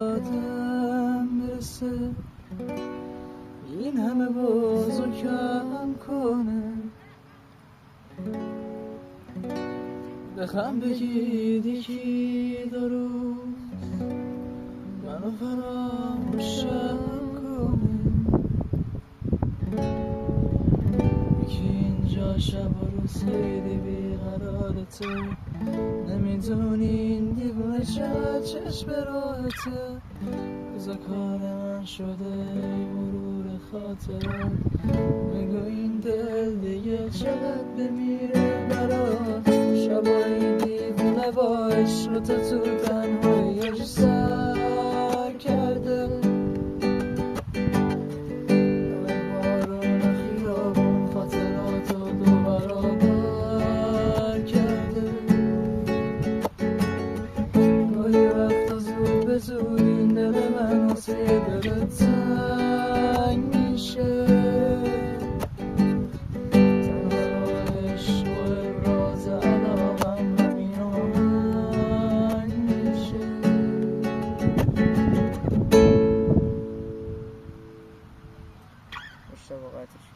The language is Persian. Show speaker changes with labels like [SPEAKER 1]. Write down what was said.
[SPEAKER 1] آدم برسه این همه بازو کم کنه بخم بگید یکی دو روز منو فراموشم کنه یکی اینجا شب و روز خیلی بیقرارته نمیدونی این دیوونه چقدر چشم راحته روزا کار من شده مرور خاطرات بگو این دل دیگه چقدر بمیره برات شبا این دیوونه با عشق تو تنهاییش سر کرده بارون خیابون خاطراتو دو برابر کرده گاهی وقتا زود به زود این دل من واسه دلت تنگ میشه تنها عشق و ابراز علاقم همین آهنگ میشه مشتاق وقتش